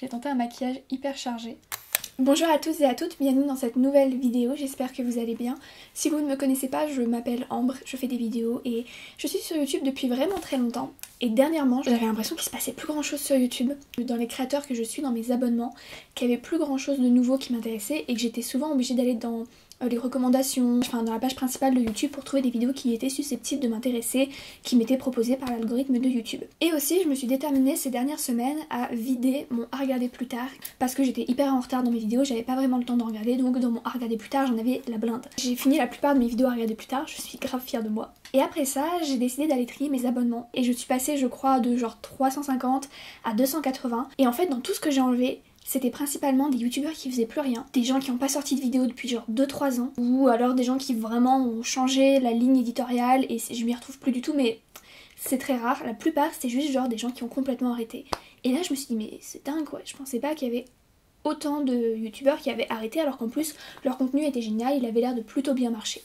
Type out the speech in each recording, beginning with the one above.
J'ai tenté un maquillage hyper chargé. Bonjour à tous et à toutes, bienvenue dans cette nouvelle vidéo, j'espère que vous allez bien. Si vous ne me connaissez pas, je m'appelle Ambre, je fais des vidéos et je suis sur YouTube depuis vraiment très longtemps. Et dernièrement, j'avais l'impression qu'il se passait plus grand chose sur YouTube, dans les créateurs que je suis, dans mes abonnements, qu'il y avait plus grand chose de nouveau qui m'intéressait et que j'étais souvent obligée d'aller dans les recommandations, enfin dans la page principale de YouTube pour trouver des vidéos qui étaient susceptibles de m'intéresser, qui m'étaient proposées par l'algorithme de YouTube. Et aussi je me suis déterminée ces dernières semaines à vider mon à regarder plus tard parce que j'étais hyper en retard dans mes vidéos, j'avais pas vraiment le temps d'en regarder, donc dans mon à regarder plus tard j'en avais la blinde. J'ai fini la plupart de mes vidéos à regarder plus tard, je suis grave fière de moi. Et après ça j'ai décidé d'aller trier mes abonnements et je suis passée je crois de genre 350 à 280 et en fait dans tout ce que j'ai enlevé, c'était principalement des youtubeurs qui faisaient plus rien, des gens qui n'ont pas sorti de vidéo depuis genre 2-3 ans, ou alors des gens qui vraiment ont changé la ligne éditoriale et je m'y retrouve plus du tout, mais c'est très rare. La plupart c'est juste genre des gens qui ont complètement arrêté. Et là je me suis dit mais c'est dingue quoi, je pensais pas qu'il y avait autant de youtubeurs qui avaient arrêté alors qu'en plus leur contenu était génial, il avait l'air de plutôt bien marcher.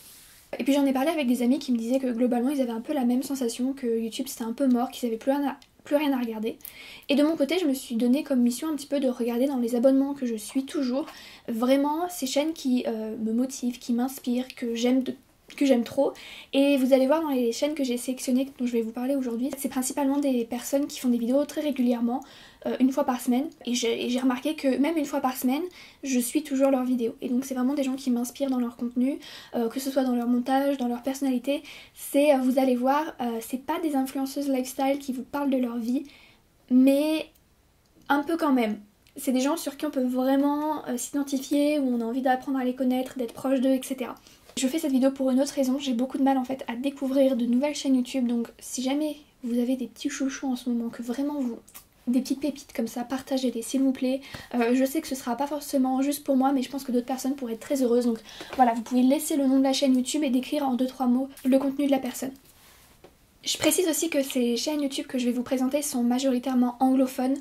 Et puis j'en ai parlé avec des amis qui me disaient que globalement ils avaient un peu la même sensation, que YouTube c'était un peu mort, qu'ils avaient plus rien à regarder. Et de mon côté je me suis donné comme mission un petit peu de regarder dans les abonnements que je suis toujours vraiment ces chaînes qui me motivent, qui m'inspirent, que j'aime trop. Et vous allez voir dans les chaînes que j'ai sélectionnées dont je vais vous parler aujourd'hui, c'est principalement des personnes qui font des vidéos très régulièrement, une fois par semaine, et j'ai remarqué que même une fois par semaine je suis toujours leurs vidéos, et donc c'est vraiment des gens qui m'inspirent dans leur contenu, que ce soit dans leur montage, dans leur personnalité. C'est, vous allez voir, c'est pas des influenceuses lifestyle qui vous parlent de leur vie, mais un peu quand même. C'est des gens sur qui on peut vraiment s'identifier, où on a envie d'apprendre à les connaître, d'être proche d'eux, etc. Je fais cette vidéo pour une autre raison, j'ai beaucoup de mal en fait à découvrir de nouvelles chaînes YouTube, donc si jamais vous avez des petits chouchous en ce moment, que vraiment vous... des petites pépites comme ça, partagez-les s'il vous plaît. Je sais que ce sera pas forcément juste pour moi, mais je pense que d'autres personnes pourraient être très heureuses, donc voilà, vous pouvez laisser le nom de la chaîne YouTube et décrire en 2-3 mots le contenu de la personne. Je précise aussi que ces chaînes YouTube que je vais vous présenter sont majoritairement anglophones,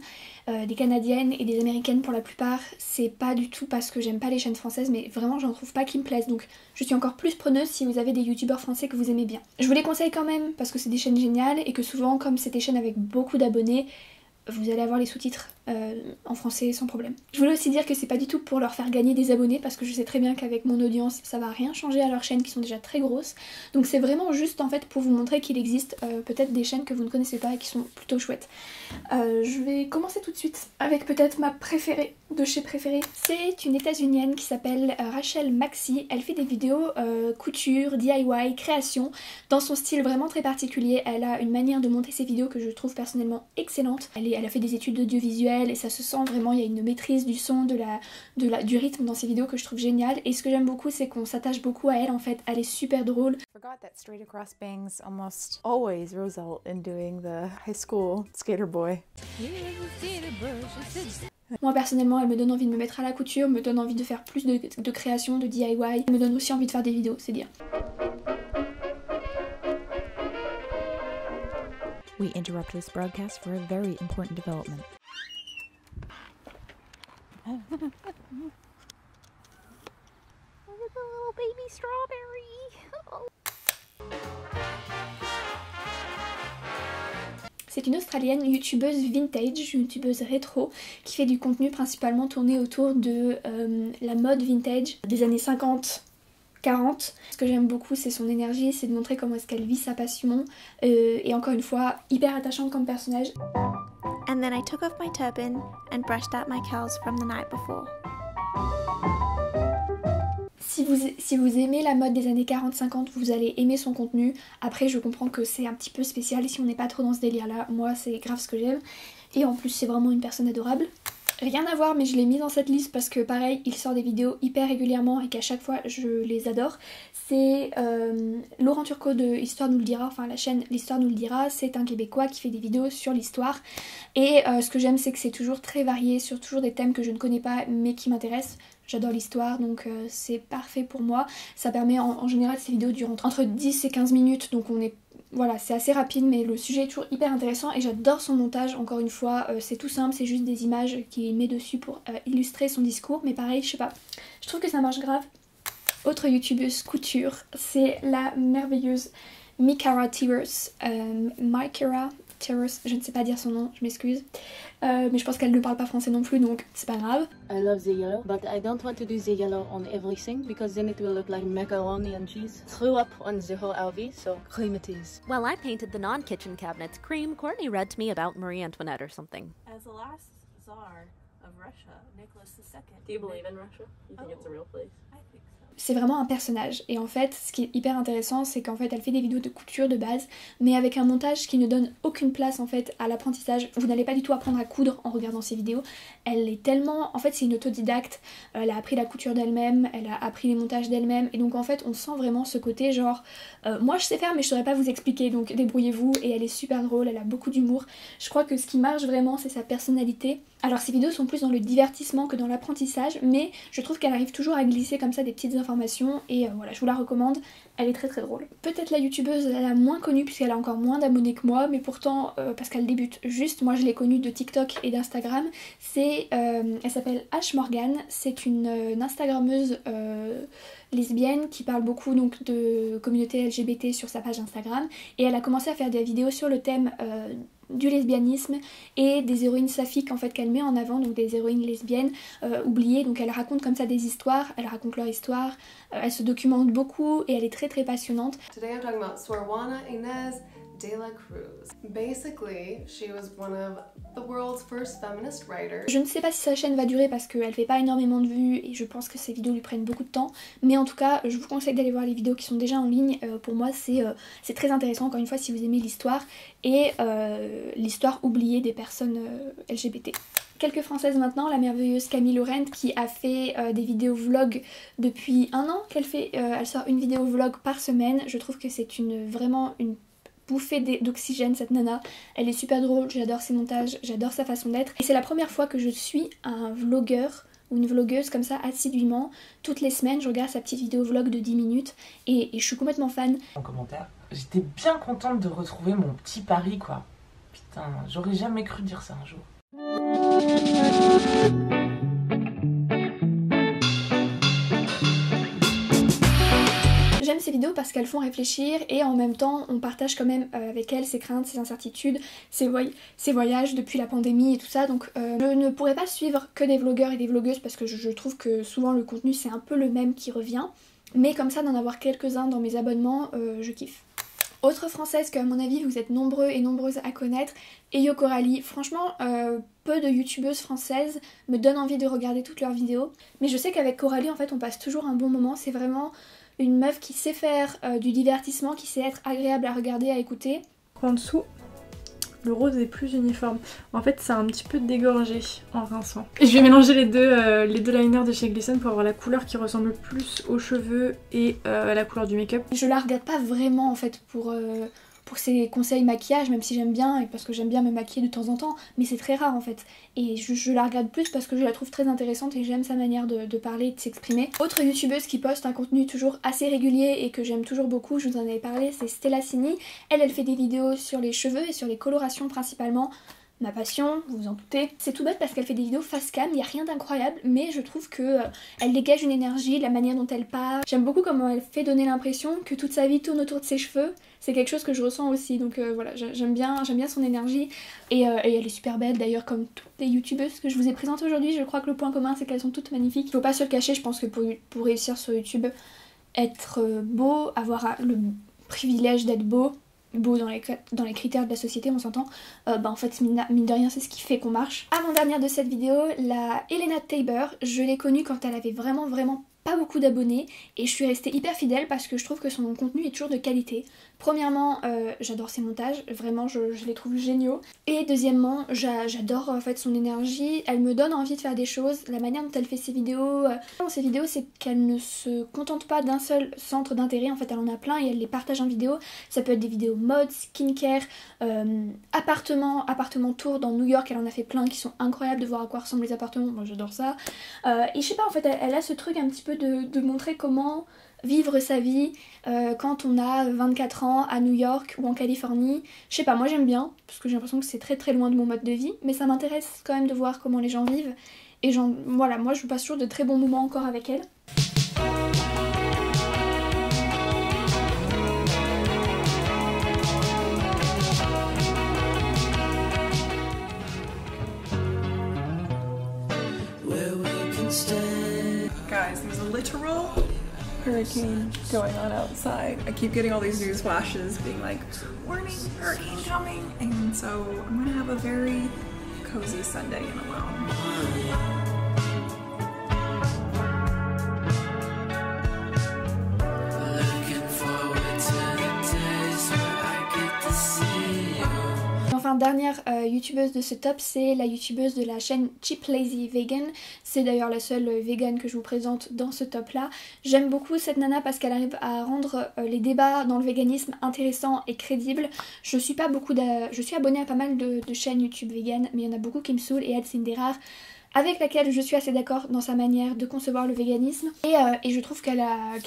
des canadiennes et des américaines pour la plupart. C'est pas du tout parce que j'aime pas les chaînes françaises, mais vraiment j'en trouve pas qui me plaisent, donc je suis encore plus preneuse si vous avez des youtubeurs français que vous aimez bien. Je vous les conseille quand même parce que c'est des chaînes géniales et que souvent comme c'est des chaînes avec beaucoup d'abonnés, vous allez avoir les sous-titres en français sans problème. Je voulais aussi dire que c'est pas du tout pour leur faire gagner des abonnés parce que je sais très bien qu'avec mon audience ça va rien changer à leurs chaînes qui sont déjà très grosses. Donc c'est vraiment juste en fait pour vous montrer qu'il existe peut-être des chaînes que vous ne connaissez pas et qui sont plutôt chouettes. Je vais commencer tout de suite avec peut-être ma préférée de chez préférée. C'est une états-unienne qui s'appelle Rachel Maxi. Elle fait des vidéos couture, DIY, création, dans son style vraiment très particulier. Elle a une manière de monter ses vidéos que je trouve personnellement excellente. Elle a fait des études d'audiovisuel et ça se sent vraiment, il y a une maîtrise du son, du rythme dans ses vidéos que je trouve génial. Et ce que j'aime beaucoup c'est qu'on s'attache beaucoup à elle en fait, elle est super drôle. Forgot that straight across bangs almost always result in doing the high school skater boy. Moi personnellement elle me donne envie de me mettre à la couture, me donne envie de faire plus de création, de DIY, elle me donne aussi envie de faire des vidéos, c'est dire. We interrupt this broadcast for a very important development. Look at the little baby strawberry. Oh. C'est une australienne youtubeuse vintage, youtubeuse rétro, qui fait du contenu principalement tourné autour de la mode vintage des années 50. 40. Ce que j'aime beaucoup c'est son énergie, c'est de montrer comment est-ce qu'elle vit sa passion et encore une fois hyper attachante comme personnage. And then I took off my turban and brushed out my curls from the night before. Si vous aimez la mode des années 40-50, vous allez aimer son contenu. Après je comprends que c'est un petit peu spécial et si on n'est pas trop dans ce délire là, moi c'est grave ce que j'aime. Et en plus c'est vraiment une personne adorable. Rien à voir mais je l'ai mis dans cette liste parce que pareil il sort des vidéos hyper régulièrement et qu'à chaque fois je les adore. C'est Laurent Turcot de Histoire nous le dira, enfin la chaîne L'Histoire nous le dira, c'est un Québécois qui fait des vidéos sur l'histoire et ce que j'aime c'est que c'est toujours très varié sur toujours des thèmes que je ne connais pas mais qui m'intéressent. J'adore l'histoire donc c'est parfait pour moi. Ça permet en général ces vidéos durent entre 10 et 15 minutes donc on est... Voilà, c'est assez rapide mais le sujet est toujours hyper intéressant et j'adore son montage, encore une fois, c'est tout simple, c'est juste des images qu'il met dessus pour illustrer son discours, mais pareil, je sais pas, je trouve que ça marche grave. Autre youtubeuse couture, c'est la merveilleuse Mikara Tivers, Mikara Tears, je ne sais pas dire son nom, je m'excuse. Mais je pense qu'elle ne parle pas français non plus, donc c'est pas grave. I love the yellow, but I don't want to do the yellow on everything because then it will look like macaroni and cheese. Threw up on the whole RV, so cream it is. Well, I painted the non-kitchen cabinets cream. Courtney read to me about Marie Antoinette or something. As the last Tsar of Russia, Nicholas II. Do you believe in Russia? You think it's a real place? I think so. C'est vraiment un personnage et en fait ce qui est hyper intéressant c'est qu'en fait elle fait des vidéos de couture de base mais avec un montage qui ne donne aucune place en fait à l'apprentissage. Vous n'allez pas du tout apprendre à coudre en regardant ses vidéos. Elle est tellement... En fait c'est une autodidacte, elle a appris la couture d'elle-même, elle a appris les montages d'elle-même et donc en fait on sent vraiment ce côté genre moi je sais faire mais je saurais pas vous expliquer donc débrouillez-vous et elle est super drôle, elle a beaucoup d'humour. Je crois que ce qui marche vraiment c'est sa personnalité. Alors ces vidéos sont plus dans le divertissement que dans l'apprentissage mais je trouve qu'elle arrive toujours à glisser comme ça des petites informations et voilà je vous la recommande, elle est très très drôle. Peut-être la youtubeuse la moins connue puisqu'elle a encore moins d'abonnés que moi mais pourtant parce qu'elle débute juste, moi je l'ai connue de TikTok et d'Instagram, elle s'appelle Ash Morgan, c'est une Instagrammeuse lesbienne qui parle beaucoup donc de communauté LGBT sur sa page Instagram et elle a commencé à faire des vidéos sur le thème du lesbianisme et des héroïnes saphiques en fait qu'elle met en avant, donc des héroïnes lesbiennes oubliées, donc elle raconte comme ça des histoires, elle raconte leur histoire, elle se documente beaucoup et elle est très très passionnante. Today I'm talking about Sor-Juana Inés de la Cruz. Basically, she was one of the world's first feminist writers. Je ne sais pas si sa chaîne va durer parce qu'elle fait pas énormément de vues et je pense que ses vidéos lui prennent beaucoup de temps, mais en tout cas je vous conseille d'aller voir les vidéos qui sont déjà en ligne. Pour moi c'est très intéressant encore une fois si vous aimez l'histoire et l'histoire oubliée des personnes LGBT. Quelques françaises maintenant, la merveilleuse Camille Laurent qui a fait des vidéos vlog depuis 1 an qu'elle fait, elle sort une vidéo vlog par semaine. Je trouve que c'est vraiment une bouffée d'oxygène cette nana, elle est super drôle, j'adore ses montages, j'adore sa façon d'être et c'est la première fois que je suis un vlogueur ou une vlogueuse comme ça assidûment. Toutes les semaines je regarde sa petite vidéo vlog de 10 minutes et je suis complètement fan. En commentaire, j'étais bien contente de retrouver mon petit Paris quoi. Putain, j'aurais jamais cru dire ça un jour. J'aime ces vidéos parce qu'elles font réfléchir et en même temps on partage quand même avec elle ses craintes, ses incertitudes, ses voyages depuis la pandémie et tout ça, donc je ne pourrais pas suivre que des vlogueurs et des vlogueuses parce que je trouve que souvent le contenu c'est un peu le même qui revient, mais comme ça d'en avoir quelques-uns dans mes abonnements, je kiffe. Autre française que à mon avis vous êtes nombreux et nombreuses à connaître, Eyo Coralie. Franchement peu de youtubeuses françaises me donnent envie de regarder toutes leurs vidéos, mais je sais qu'avec Coralie en fait on passe toujours un bon moment, c'est vraiment une meuf qui sait faire du divertissement, qui sait être agréable à regarder, à écouter. En dessous, le rose est plus uniforme. En fait, c'est un petit peu dégorgé en rinçant. Et je vais mélanger les deux liners de chez Glisten pour avoir la couleur qui ressemble plus aux cheveux et à la couleur du make-up. Je la regarde pas vraiment en fait pour ses conseils maquillage, même si j'aime bien et parce que j'aime bien me maquiller de temps en temps, mais c'est très rare en fait. Et je la regarde plus parce que je la trouve très intéressante et j'aime sa manière de parler et de s'exprimer. Autre youtubeuse qui poste un contenu toujours assez régulier et que j'aime toujours beaucoup, je vous en avais parlé, c'est Stella Cini. Elle fait des vidéos sur les cheveux et sur les colorations principalement. Ma passion, vous vous en doutez. C'est tout bête parce qu'elle fait des vidéos face cam, il n'y a rien d'incroyable, mais je trouve que elle dégage une énergie, la manière dont elle parle. J'aime beaucoup comment elle fait donner l'impression que toute sa vie tourne autour de ses cheveux. C'est quelque chose que je ressens aussi, donc voilà, j'aime bien son énergie. Et elle est super belle d'ailleurs, comme toutes les youtubeuses que je vous ai présentées aujourd'hui. Je crois que le point commun c'est qu'elles sont toutes magnifiques. Il faut pas se le cacher, je pense que pour réussir sur YouTube, être beau, avoir le privilège d'être beau dans les critères de la société, on s'entend, en fait mine de rien c'est ce qui fait qu'on marche. Avant-dernière de cette vidéo, la Elena Tabor, je l'ai connue quand elle avait vraiment pas beaucoup d'abonnés et je suis restée hyper fidèle parce que je trouve que son contenu est toujours de qualité. Premièrement, j'adore ses montages, vraiment je les trouve géniaux. Et deuxièmement, j'adore en fait son énergie, elle me donne envie de faire des choses, la manière dont elle fait ses vidéos. Dans ses vidéos, c'est qu'elle ne se contente pas d'un seul centre d'intérêt, en fait elle en a plein et elle les partage en vidéo. Ça peut être des vidéos mode, skincare, appartement tour dans New York, elle en a fait plein qui sont incroyables de voir à quoi ressemblent les appartements, moi j'adore ça. Et je sais pas, en fait elle a ce truc un petit peu de montrer comment vivre sa vie quand on a 24 ans à New York ou en Californie. Je sais pas, moi j'aime bien parce que j'ai l'impression que c'est très loin de mon mode de vie, mais ça m'intéresse quand même de voir comment les gens vivent et voilà, moi je passe toujours de très bons moments encore avec elle. Guys, there's a literal hurricane going on outside. I keep getting all these news flashes being like, warning, hurricane coming. And so I'm gonna have a very cozy Sunday in alone. Enfin, dernière youtubeuse de ce top, c'est la youtubeuse de la chaîne Cheap Lazy Vegan. C'est d'ailleurs la seule vegan que je vous présente dans ce top là. J'aime beaucoup cette nana parce qu'elle arrive à rendre les débats dans le véganisme intéressants et crédibles. Je suis abonnée à pas mal de chaînes YouTube vegan, mais il y en a beaucoup qui me saoulent et elle, c'est une des rares avec laquelle je suis assez d'accord dans sa manière de concevoir le véganisme. Et je trouve qu'elle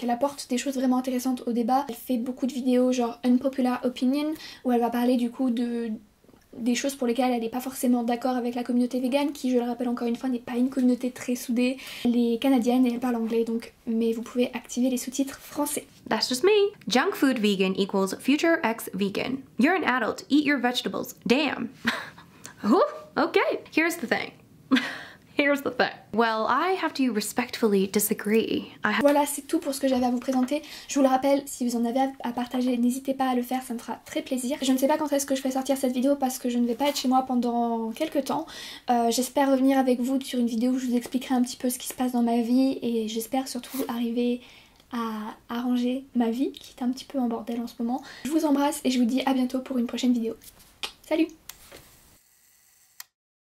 apporte des choses vraiment intéressantes au débat. Elle fait beaucoup de vidéos genre Unpopular Opinion, où elle va parler du coup des choses pour lesquelles elle n'est pas forcément d'accord avec la communauté végane, qui, je le rappelle encore une fois, n'est pas une communauté très soudée. Elle est canadienne et elle parle anglais, donc, mais vous pouvez activer les sous-titres français. That's just me. Junk food vegan equals future ex vegan. You're an adult, eat your vegetables. Damn. Whew, okay, here's the thing. Here's the thing. Well, I have to respectfully disagree. Voilà, c'est tout pour ce que j'avais à vous présenter. Je vous le rappelle, si vous en avez à partager, n'hésitez pas à le faire, ça me fera très plaisir. Je ne sais pas quand est-ce que je vais sortir cette vidéo parce que je ne vais pas être chez moi pendant quelques temps. J'espère revenir avec vous sur une vidéo où je vous expliquerai un petit peu ce qui se passe dans ma vie et j'espère surtout arriver à arranger ma vie qui est un petit peu en bordel en ce moment. Je vous embrasse et je vous dis à bientôt pour une prochaine vidéo. Salut!